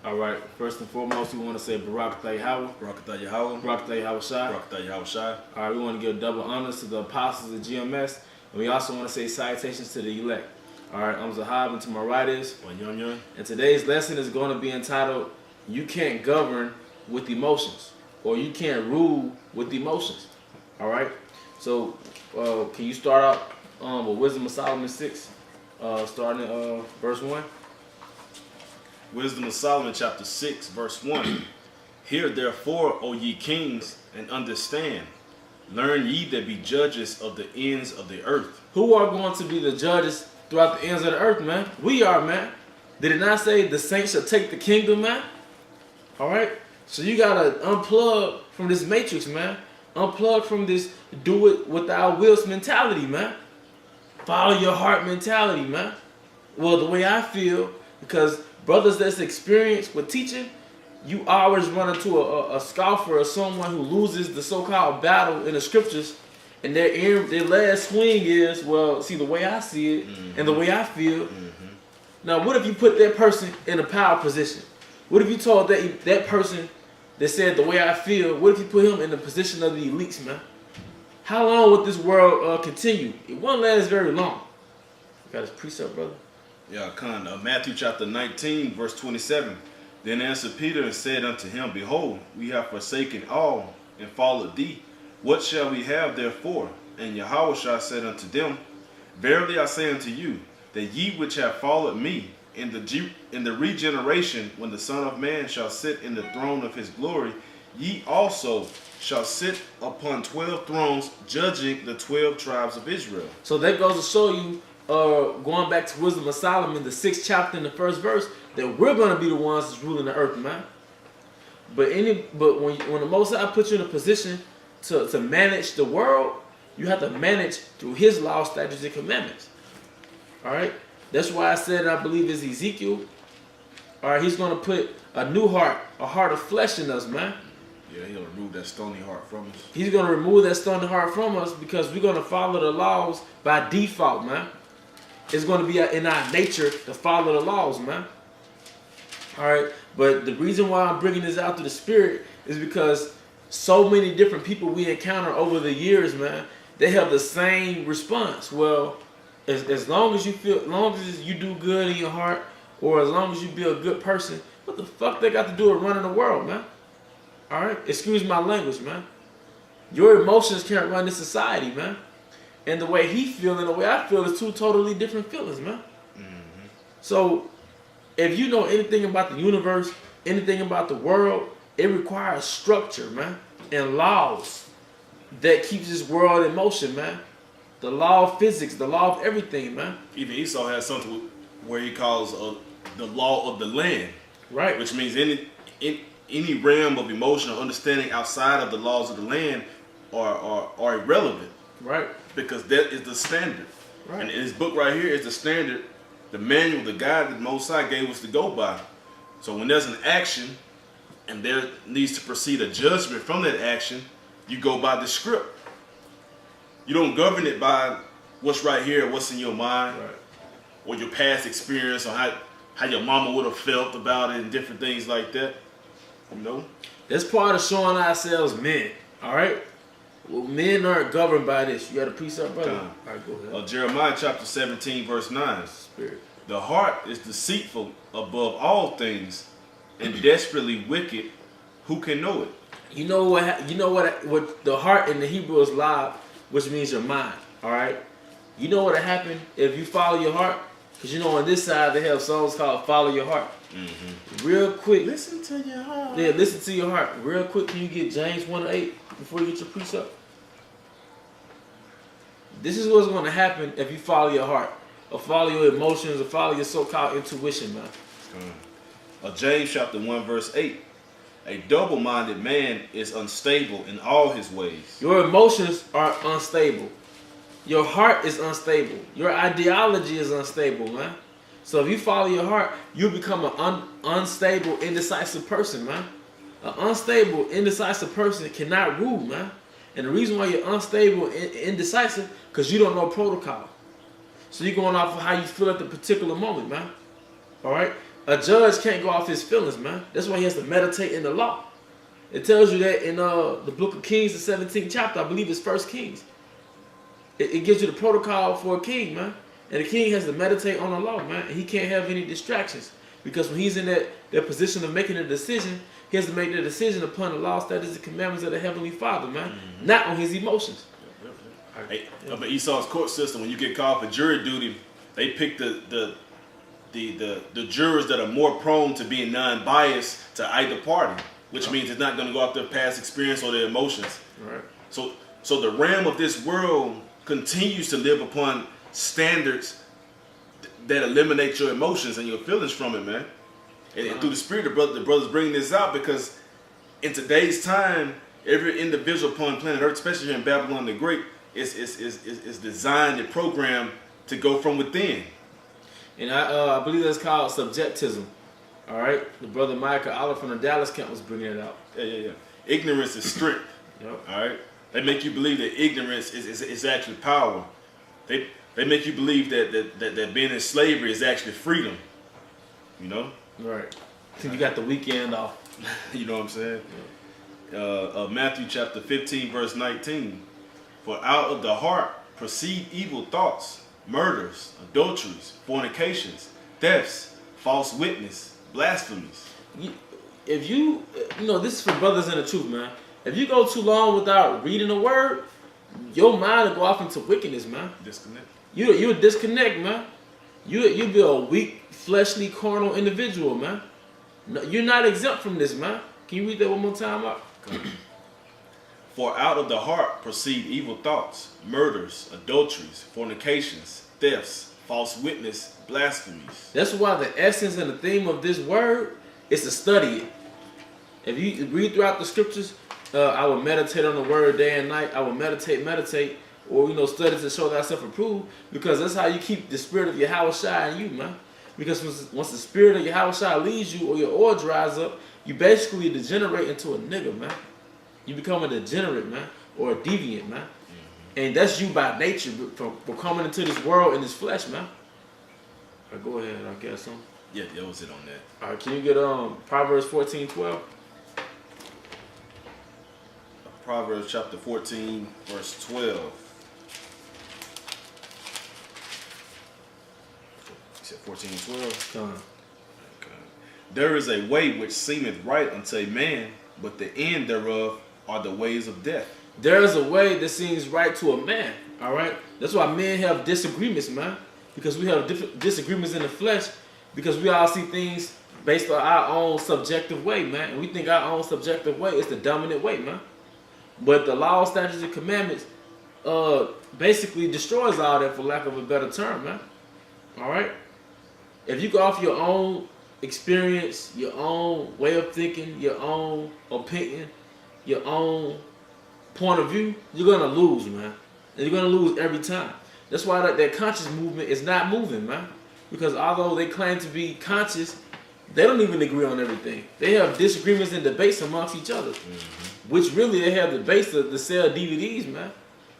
All right. First and foremost, we want to say Barak Yahweh. Barak Yahweh. Barak Yahweh Shai. Barak Yahweh Shai. All right. We want to give double honors to the apostles of GMS, and we also want to say salutations to the elect. All right. I'm Zahab, and to my right is. And today's lesson is going to be entitled, "You Can't Govern with Emotions," or "You Can't Rule with Emotions." All right. So, can you start out with Wisdom of Solomon 6, starting at verse 1? Wisdom of Solomon chapter 6 verse 1. Hear therefore, O ye kings, and understand. Learn ye that be judges of the ends of the earth. Who are going to be the judges throughout the ends of the earth, man? We are, man. Did it not say the saints shall take the kingdom, man? All right. So you got to unplug from this matrix, man. Unplug from this do it without wills mentality, man. Follow your heart mentality, man. Well, the way I feel, because brothers that's experienced with teaching, you always run into a scoffer or someone who loses the so-called battle in the scriptures, and their last swing is, well, see, the way I see it and the way I feel. Now, what if you put that person in a power position? What if you told that person that said the way I feel, what if you put him in the position of the elites, man? How long would this world continue? It won't last very long. You got his precept, brother? Yeah, Matthew chapter 19 verse 27. Then answered Peter and said unto him, Behold, we have forsaken all and followed thee. What shall we have therefore? And Yahushua said unto them, Verily I say unto you, that ye which have followed me in the regeneration, when the Son of Man shall sit in the throne of his glory, ye also shall sit upon 12 thrones, judging the 12 tribes of Israel. So that goes to show you, going back to Wisdom of Solomon, the 6th chapter and the 1st verse, that we're going to be the ones that's ruling the earth, man. But when the Most High puts you in a position to manage the world, you have to manage through His law, statutes, and commandments. All right. That's why I said I believe it's Ezekiel. All right, He's going to put a new heart, a heart of flesh in us, man. Yeah, He'll remove that stony heart from us. He's going to remove that stony heart from us because we're going to follow the laws by default, man. It's going to be in our nature to follow the laws, man. All right, but the reason why I'm bringing this out to the spirit is because so many different people we encounter over the years, man, they have the same response. Well, as long as you feel, as long as you do good in your heart, or as long as you be a good person, what the fuck they got to do with running the world, man? All right, excuse my language, man. Your emotions can't run this society, man. And the way he feels and the way I feel is two totally different feelings, man. So, if you know anything about the universe, anything about the world, it requires structure, man, and laws that keeps this world in motion, man. The law of physics, the law of everything, man. Even Esau has something where he calls the law of the land, right? Which means any realm of emotional understanding outside of the laws of the land are irrelevant, right? Because that is the standard. Right. And his book right here is the standard, the manual, the guide that Most High gave us to go by. So when there's an action and there needs to proceed a judgment from that action, you go by the script. You don't govern it by what's right here, what's in your mind, right, or your past experience, or how your mama would have felt about it and different things like that. You know? That's part of showing ourselves men, all right? Well, men aren't governed by this. You got a precept, brother? All right, go ahead. Jeremiah chapter 17, verse 9. Spirit. The heart is deceitful above all things and desperately wicked. Who can know it? You know what the heart in the Hebrew is live, which means your mind, all right? You know what will happen if you follow your heart? Because you know on this side they have songs called Follow Your Heart. Real quick. Listen to your heart. Yeah, listen to your heart. Real quick, can you get James 1:8 before you get your precept? This is what's going to happen if you follow your heart, or follow your emotions, or follow your so-called intuition, man. James chapter 1, verse 8. A double-minded man is unstable in all his ways. Your emotions are unstable. Your heart is unstable. Your ideology is unstable, man. So if you follow your heart, you become an unstable, indecisive person, man. An unstable, indecisive person cannot rule, man. And the reason why you're unstable and indecisive, because you don't know protocol. So you're going off of how you feel at the particular moment, man. All right? A judge can't go off his feelings, man. That's why he has to meditate in the law. It tells you that in the book of Kings, the 17th chapter, I believe it's 1 Kings. It gives you the protocol for a king, man. And the king has to meditate on the law, man. And he can't have any distractions. Because when he's in that position of making a decision, he has to make the decision upon the law, statutes, and commandments of the Heavenly Father, man. Not on his emotions. Hey, but Esau's court system, when you get called for jury duty, they pick the jurors that are more prone to being non-biased to either party, which means it's not going to go off their past experience or their emotions. Right. So the realm of this world continues to live upon standards that eliminate your emotions and your feelings from it, man. And through the Spirit, the brothers bringing this out because in today's time, every individual upon planet Earth, especially here in Babylon the Great, is designed and programmed to go from within. And I believe that's called subjectism. All right? The brother Micah Oliver from the Dallas camp was bringing it out. Yeah. Ignorance is strength. Yep. All right? They make you believe that ignorance is actually power. They make you believe that being in slavery is actually freedom. You know? Right. So you got the weekend off. You know what I'm saying? Yeah. Matthew chapter 15, verse 19. For out of the heart proceed evil thoughts, murders, adulteries, fornications, thefts, false witness, blasphemies. If you know, this is for brothers in the truth, man. If you go too long without reading the word, your mind will go off into wickedness, man. Disconnect. You'll disconnect, man. You'll be a weak, fleshly, carnal individual, man. No, you're not exempt from this, man. Can you read that one more time out? For out of the heart proceed evil thoughts, murders, adulteries, fornications, thefts, false witness, blasphemies. That's why the essence and the theme of this word is to study it. If you read throughout the scriptures, I will meditate on the word day and night. I will meditate, or study to show thyself approved, because that's how you keep the spirit of Yahushua in you, man. Because once the spirit of Yahushua leaves you or your oil dries up, you basically degenerate into a nigga, man. You become a degenerate, man, or a deviant, man. And that's you by nature for coming into this world in this flesh, man. All right, go ahead, I guess some. Yeah, that was it on that. All right, can you get Proverbs 14:12? Proverbs chapter 14, verse 12. You said 14:12? Okay. There is a way which seemeth right unto a man, but the end thereof are the ways of death. There is a way that seems right to a man, all right? That's why men have disagreements, man. Because we have disagreements in the flesh, because we all see things based on our own subjective way, man. And we think our own subjective way is the dominant way, man. But the law, statutes, and commandments basically destroys all that, for lack of a better term, man. All right? If you go off your own experience, your own way of thinking, your own opinion, your own point of view, you're going to lose, man. And you're going to lose every time. That's why that conscious movement is not moving, man. Because although they claim to be conscious, they don't even agree on everything. They have disagreements and debates amongst each other. Which really they have debates to sell DVDs, man.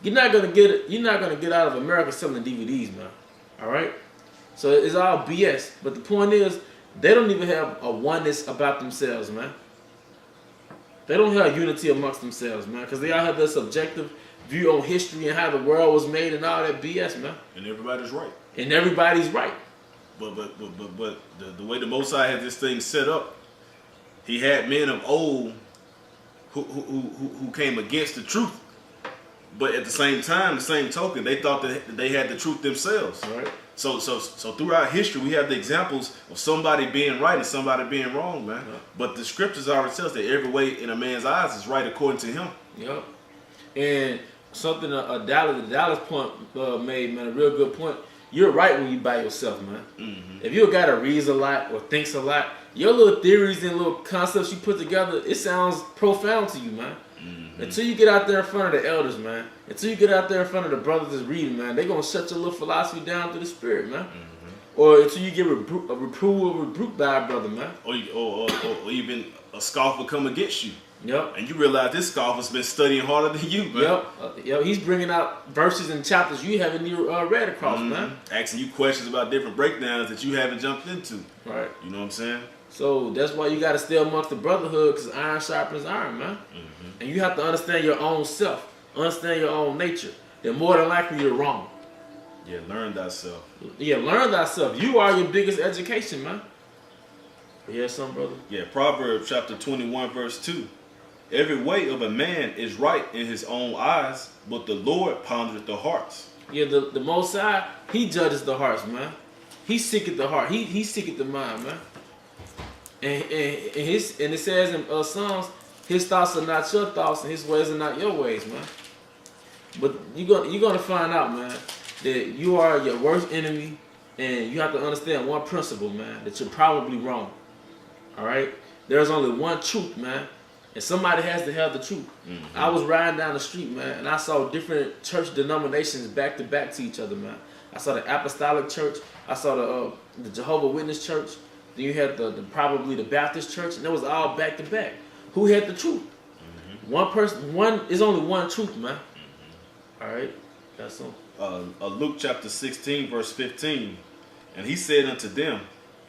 You're not gonna get out of America selling DVDs, man. Alright? So it's all BS. But the point is, they don't even have a oneness about themselves, man. They don't have unity amongst themselves, man. Because they all have their subjective view on history and how the world was made and all that BS, man. And everybody's right. And everybody's right. But the way the Most High had this thing set up, he had men of old who came against the truth. But at the same time, the same token, they thought that they had the truth themselves. Right. So throughout history, we have the examples of somebody being right and somebody being wrong, man. Yep. But the scriptures already tells that every way in a man's eyes is right according to him. Yep. And something the Dallas point made, man, a real good point. You're right when you by yourself, man. If you a guy that reads a lot or thinks a lot, your little theories and little concepts you put together, it sounds profound to you, man. Until you get out there in front of the elders, man. Until you get out there in front of the brothers that's reading, man, they're going to shut your little philosophy down through the spirit, man. or until you get reproved or rebuked by a brother, man. Or even a scoffer come against you. Yep. And you realize this scoffer's been studying harder than you, man. Yep. He's bringing out verses and chapters you haven't even read across, man. Asking you questions about different breakdowns that you haven't jumped into. Right. You know what I'm saying? So that's why you got to stay amongst the brotherhood, because iron sharpens iron, man. And you have to understand your own self, understand your own nature. Then more than likely you're wrong. Yeah, learn thyself. Yeah, learn thyself. You are your biggest education, man. You have something, brother? Yeah, Proverbs chapter 21, verse 2. Every way of a man is right in his own eyes, but the Lord pondereth the hearts. Yeah, the Most High, He judges the hearts, man. He seeketh the heart. He seeketh the mind, man. And it says in Psalms, His thoughts are not your thoughts, and His ways are not your ways, man. But you're gonna find out, man, that you are your worst enemy, and you have to understand one principle, man, that you're probably wrong. All right? There's only one truth, man. And somebody has to have the truth. I was riding down the street, man, and I saw different church denominations back to back to each other, man. I saw the Apostolic Church. I saw the Jehovah Witness Church. Then you had probably the Baptist Church, and it was all back to back. Who had the truth? One person. Is only one truth, man. All right, that's some. Luke chapter 16, verse 15, and He said unto them,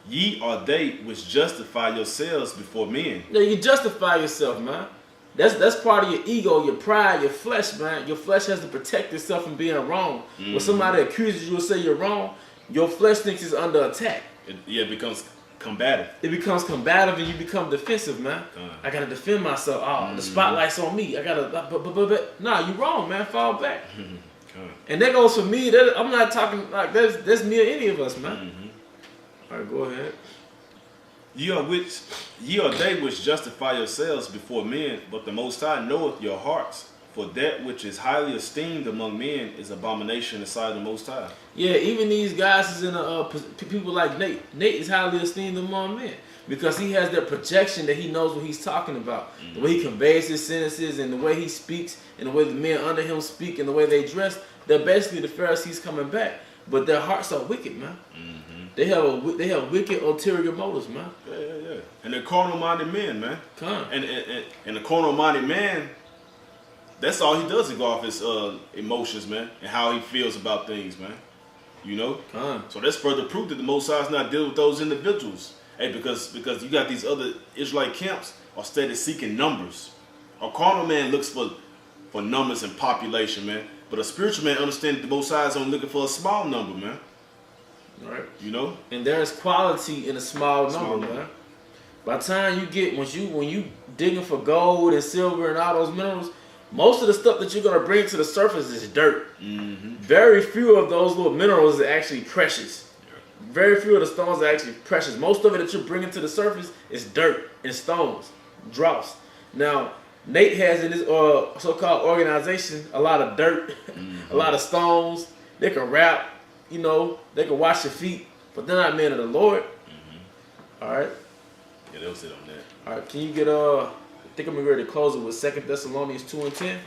Ye are they which justify yourselves before men. Yeah, you justify yourself, man. That's part of your ego, your pride, your flesh, man. Your flesh has to protect itself from being wrong. When somebody accuses you or say you're wrong, your flesh thinks it's under attack. It becomes combative. It becomes combative, and you become defensive, man. I gotta defend myself. Oh, the spotlight's on me. I gotta. Nah, you wrong, man. Fall back. And that goes for me. I'm not talking like that's me or any of us, man. All right, go ahead. Ye are they which justify yourselves before men, but the Most High knoweth your hearts. For that which is highly esteemed among men is abomination in the sight of the Most High. Yeah, even these guys is in people like Nate. Nate is highly esteemed among men because he has that projection that he knows what he's talking about. The way he conveys his sentences and the way he speaks and the way the men under him speak and the way they dress. They're basically the Pharisees coming back, but their hearts are wicked, man. They have wicked ulterior motives, man. Yeah. And they're carnal-minded men, man. And the carnal-minded man, that's all he does is go off his emotions, man, and how he feels about things, man. You know? So that's further proof that the Most High is not dealing with those individuals. Hey, because you got these other Israelite camps are steady seeking numbers. A carnal man looks for numbers and population, man. But a spiritual man understands that the Most High is only looking for a small number, man. Right. You know? And there is quality in a small number, man. By the time when you digging for gold and silver and all those minerals, most of the stuff that you're gonna bring to the surface is dirt. Very few of those little minerals are actually precious. Very few of the stones are actually precious. Most of it that you're bringing to the surface is dirt and stones, dross. Now, Nate has in his so-called organization a lot of dirt, a lot of stones. They can rap, you know, they can wash your feet, but they're not men of the Lord. All right. Yeah, they'll sit on that. All right, can you get I think I'm ready to close it with 2 Thessalonians 2:10.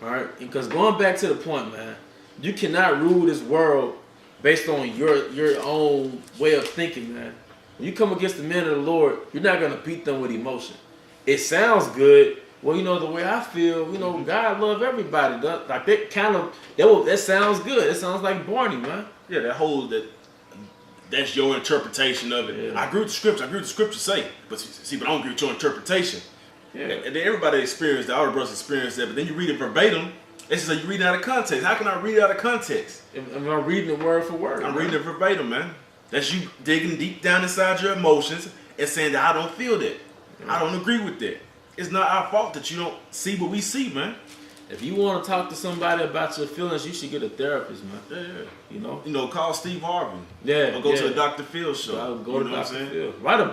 All right, because going back to the point, man, you cannot rule this world based on your own way of thinking, man. When you come against the men of the Lord, you're not gonna beat them with emotion. It sounds good. Well, you know, the way I feel, you know, God love everybody. Like that sounds good. It sounds like Barney, man. Yeah, that's your interpretation of it. Yeah. I agree with the scripture. I agree with the scripture say, but I don't agree with your interpretation. Yeah. And then everybody experienced that. All the brothers experienced that. But then you read it verbatim. It's just like you read it out of context. How can I read it out of context? Am I reading it word for word? I'm reading it verbatim, man. That's you digging deep down inside your emotions and saying that I don't feel that. I don't agree with that. It's not our fault that you don't see what we see, man. If you want to talk to somebody about your feelings, you should get a therapist, man. Yeah. You know, call Steve Harvey. Yeah. Or go to the Dr. Phil show. I'll go to Dr. Phil. Write a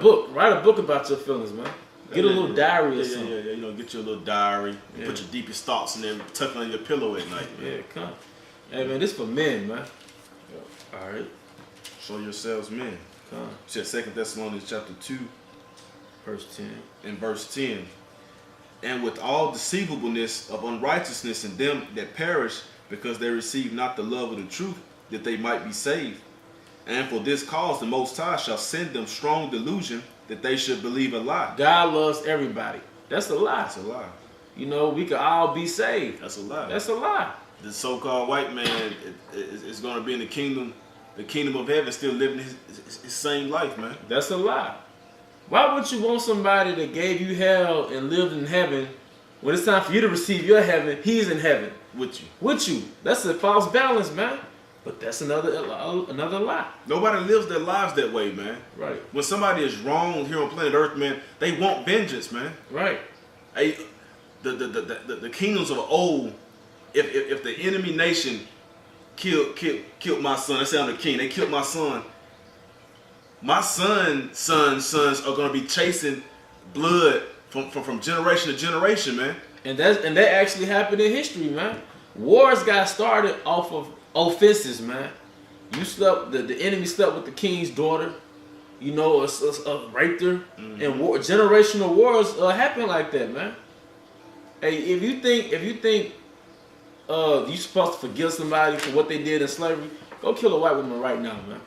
book about your feelings, man. Get a little diary or something. Yeah. You know, get your little diary. Yeah. Put your deepest thoughts in there. Tuck it on your pillow at night, man. Yeah, come. Hey, man, this for men, man. Yeah. All right. Show yourselves men. Come. It said 2 Thessalonians chapter 2. Verse 10. In verse 10. And with all deceivableness of unrighteousness in them that perish, because they receive not the love of the truth, that they might be saved. And for this cause the Most High shall send them strong delusion that they should believe a lie. God loves everybody. That's a lie. That's a lie. You know, we could all be saved. That's a lie. That's a lie. The so-called white man is going to be in the kingdom of heaven, still living his same life, man. That's a lie. Why would you want somebody that gave you hell and lived in heaven when it's time for you to receive your heaven? He's in heaven With you. with you. That's a false balance, man. But that's another lie. Nobody lives their lives that way, man. Right. When somebody is wrong here on planet Earth, man, they want vengeance, man. Right. Hey, the kingdoms of old, if the enemy nation killed my son, let's say I'm the king, they killed my son. My sons are gonna be chasing blood from generation to generation, man. And that actually happened in history, man. Wars got started off of offenses, man. You slept, the enemy slept with the king's daughter, you know, raped her, and generational wars happen like that, man. Hey, if you think you supposed to forgive somebody for what they did in slavery, go kill a white woman right now, man.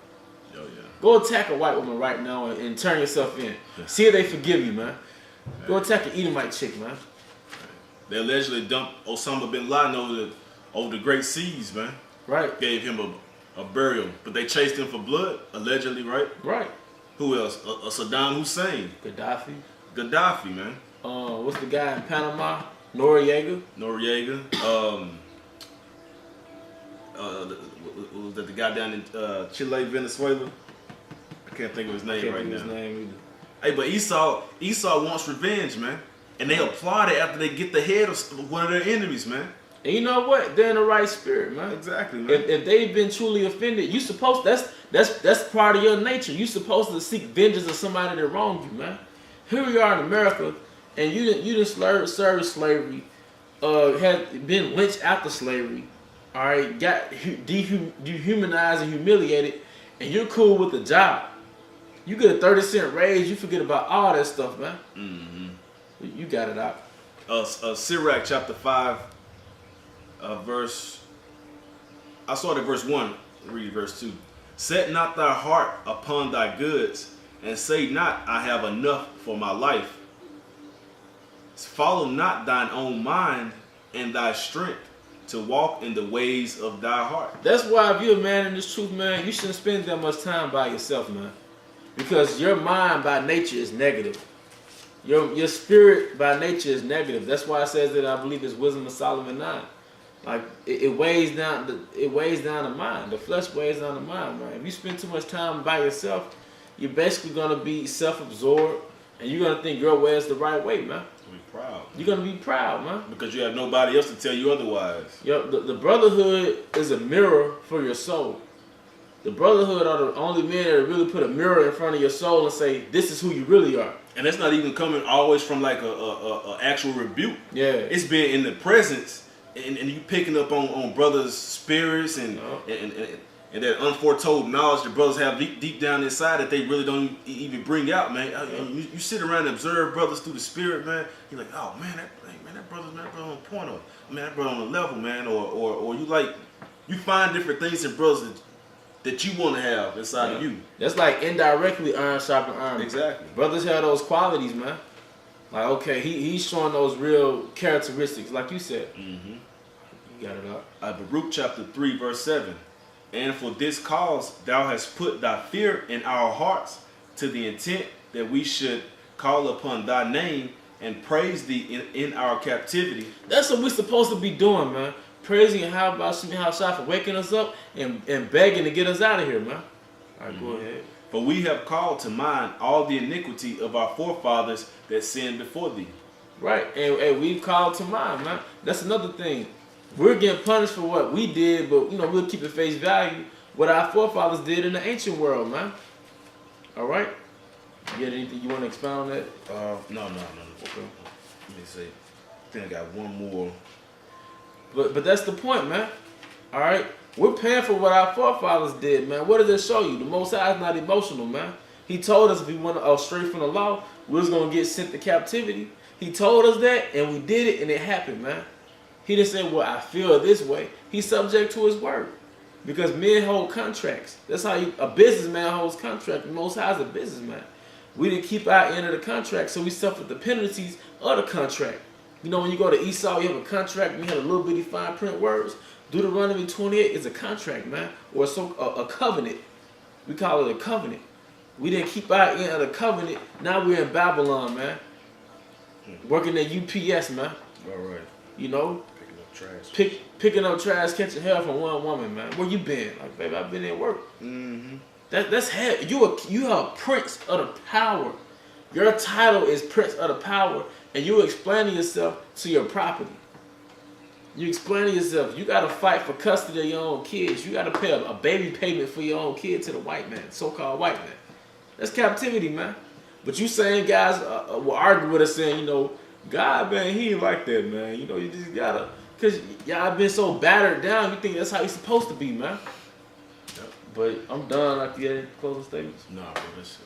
Oh, yeah. Go attack a white woman right now and turn yourself in. See if they forgive you, man. Go attack an Edomite chick, man. They allegedly dumped Osama bin Laden over the Great Seas, man. Right. Gave him a burial, but they chased him for blood, allegedly, right? Right. Who else? Saddam Hussein. Gaddafi, man. What's the guy in Panama? Noriega. Was that the guy down in Chile, Venezuela? I can't think of his name right now. Hey, but Esau wants revenge, man. And they applaud it after they get the head of one of their enemies, man. And you know what? They're in the right spirit, man. Exactly, man. If they've been truly offended, you supposed that's part of your nature. You supposed to seek vengeance of somebody that wronged you, man. Here we are in America, and you didn't serve slavery, had been lynched after slavery, all right, got dehumanized and humiliated, and you're cool with the job. You get a 30-cent raise, you forget about all that stuff, man. Mm-hmm. You got it out. Serac chapter 5, verse. I started verse 1. Read verse 2. Set not thy heart upon thy goods, and say not, I have enough for my life. Follow not thine own mind and thy strength to walk in the ways of thy heart. That's why if you're a man in this truth, man, you shouldn't spend that much time by yourself, man. Because your mind by nature is negative. Your spirit by nature is negative. That's why it says that I believe it's Wisdom of Solomon 9. Like it weighs down the mind. The flesh weighs down the mind, man. If you spend too much time by yourself, you're basically gonna be self-absorbed, and you're gonna think your way is the right way, man. Be proud. You're gonna be proud, man. Because you have nobody else to tell you otherwise. Yo, the brotherhood is a mirror for your soul. The brotherhood are the only men that really put a mirror in front of your soul and say, this is who you really are. And that's not even coming always from like a actual rebuke. Yeah. It's been in the presence, and you picking up on brothers' spirits and that unforetold knowledge that brothers have deep down inside that they really don't even bring out, man. You sit around and observe brothers through the spirit, man. You're like, oh man, that brother on point, or man, that brother on the level, man, or you find different things in brothers that you want to have inside of you. That's like indirectly iron sharpen iron. Exactly. Brothers have those qualities, man. Like, okay, he's showing those real characteristics, like you said. Mm-hmm. You got it out. Baruch chapter 3, verse 7. And for this cause thou hast put thy fear in our hearts, to the intent that we should call upon thy name and praise thee in our captivity. That's what we're supposed to be doing, man. Praising and how about Shah for waking us up and begging to get us out of here, man. All right, go ahead. For we have called to mind all the iniquity of our forefathers that sinned before thee. Right, and we've called to mind, man. That's another thing. We're getting punished for what we did, but we'll keep at face value what our forefathers did in the ancient world, man. All right. You got anything you want to expound on that? No. Okay. Let me see. I think I got one more. But that's the point, man. All right, we're paying for what our forefathers did, man. What does it show you? The Most High is not emotional, man. He told us if we went straight from the law, we was gonna get sent to captivity. He told us that, and we did it, and it happened, man. He didn't say, "Well, I feel this way." He's subject to His word. Because men hold contracts. That's how a businessman holds contract. The Most High is a businessman. We didn't keep our end of the contract, so we suffered the penalties of the contract. You know, when you go to Esau, you have a contract, and you have a little bitty fine print words. Deuteronomy 28 is a contract, man, or a covenant. We call it a covenant. We didn't keep our end of the covenant. Now we're in Babylon, man. Working at UPS, man. All right. You know, Picking up trash. Picking up trash, catching hell from one woman, man. Where you been? Like, baby, I've been at work. Mm-hmm. That's hell. You are prince of the power. Your title is prince of the power, and you explaining yourself to your property. You explaining yourself. You got to fight for custody of your own kids. You got to pay a baby payment for your own kid to the white man, so-called white man. That's captivity, man. But you saying guys will argue with us saying, you know, God, man, he ain't like that, man. You know, you just gotta, cause y'all been so battered down. You think that's how he's supposed to be, man. Yep. But I'm done. Like, you had any closing statements? Nah, bro, that's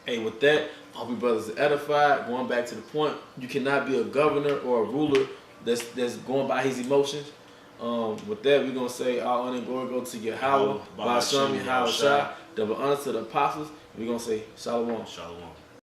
Hey, with that, I hope you brothers are edified. Going back to the point, you cannot be a governor or a ruler that's going by his emotions. With that, we're gonna say all honor and glory go to Yahweh, Ba'ashem, Yahweh Shai, double honor to the apostles. We're gonna say Shalom. Shalom.